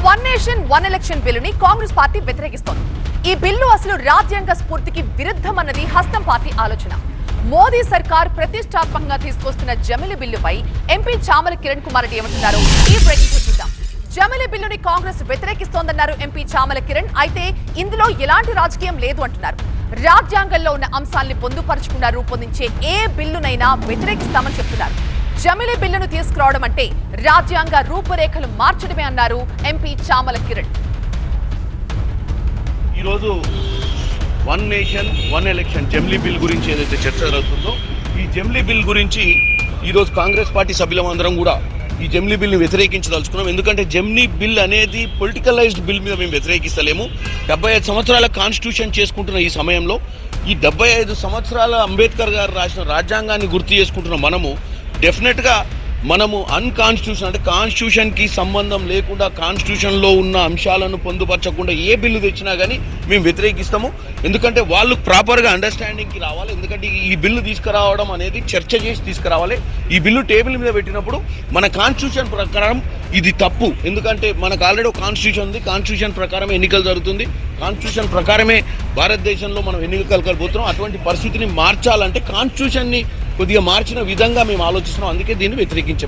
One nation one election బిల్లుని Congress party వ్యతిరేకిస్తోంది. ఈ bill అసలు రాజ్యాంగ స్ఫూర్తికి విరుద్ధమన్నది హస్తం పార్టీ ఆలోచన. మోదీ సర్కార్ ప్రతిష్టాత్మకంగా తీసుకొస్తున్న జమిలి బిల్లుపై ఎంపీ చామల కిరణ్ కుమార్ రెడ్డి ఏమంటున్నారు? ఈ బ్రేకింగ్ చూద్దాం. జమిలి బిల్లుని కాంగ్రెస్ వ్యతిరేకిస్తోందన్నారు ఎంపీ చామల కిరణ్. అయితే ఇందులో ఎలాంటి రాజకీయం లేదు అంటున్నారు. రాజ్యాంగంలో ఉన్న అంశాల్ని పొందుపరచకుండా రూపొందించే ఏ బిల్లునైనా వ్యతిరేకిస్తామని చెప్తున్నారు. జమిలి బిల్లును తీసుకురావడం అంటే రాజ్యాంగ రూపురేఖలు మార్చడమే అన్నారు ఎంపీ చామల కిరణ్. ఈరోజు వన్ నేషన్ వన్ ఎలక్షన్ జమిలి బిల్ గురించి ఏదైతే చర్చ జరుగుతుందో ఈ జమిలి బిల్ గురించి ఈరోజు కాంగ్రెస్ పార్టీ సభ్యులందరం కూడా ఈ జమిలి బిల్ని వ్యతిరేకించదలుచుకున్నాం. ఎందుకంటే జమిలి బిల్ అనేది పొలిటికలైజ్డ్ బిల్ మీద మేము వ్యతిరేకిస్తలేము. 75 సంవత్సరాల కాన్స్టిట్యూషన్ చేసుకుంటున్న ఈ సమయంలో ఈ 75 సంవత్సరాల అంబేద్కర్ గారు రాసిన రాజ్యాంగాన్ని గుర్తు చేసుకుంటున్న డెఫినెట్గా మనము అన్కాన్స్టిట్యూషన్ అంటే కాన్స్టిట్యూషన్కి సంబంధం లేకుండా కాన్స్టిట్యూషన్లో ఉన్న అంశాలను పొందుపరచకుండా ఏ బిల్లు తెచ్చినా కానీ మేము వ్యతిరేకిస్తాము. ఎందుకంటే వాళ్ళు ప్రాపర్గా అండర్స్టాండింగ్కి రావాలి. ఎందుకంటే ఈ బిల్లు తీసుకురావడం అనేది చర్చ చేసి తీసుకురావాలి. ఈ బిల్లు టేబుల్ మీద పెట్టినప్పుడు మన కాన్స్టిట్యూషన్ ప్రకారం ఇది తప్పు. ఎందుకంటే మనకు ఆల్రెడీ ఒక కాన్స్టిట్యూషన్ ఉంది. కాన్స్టిట్యూషన్ ప్రకారమే ఎన్నికలు జరుగుతుంది. కాన్స్టిట్యూషన్ ప్రకారమే భారతదేశంలో మనం ఎన్నికలు కలగబోతున్నాం. అటువంటి పరిస్థితిని మార్చాలంటే కాన్స్టిట్యూషన్ని కొద్దిగా మార్చిన విధంగా మేము ఆలోచిస్తున్నాం. అందుకే దీన్ని వ్యతిరేకించే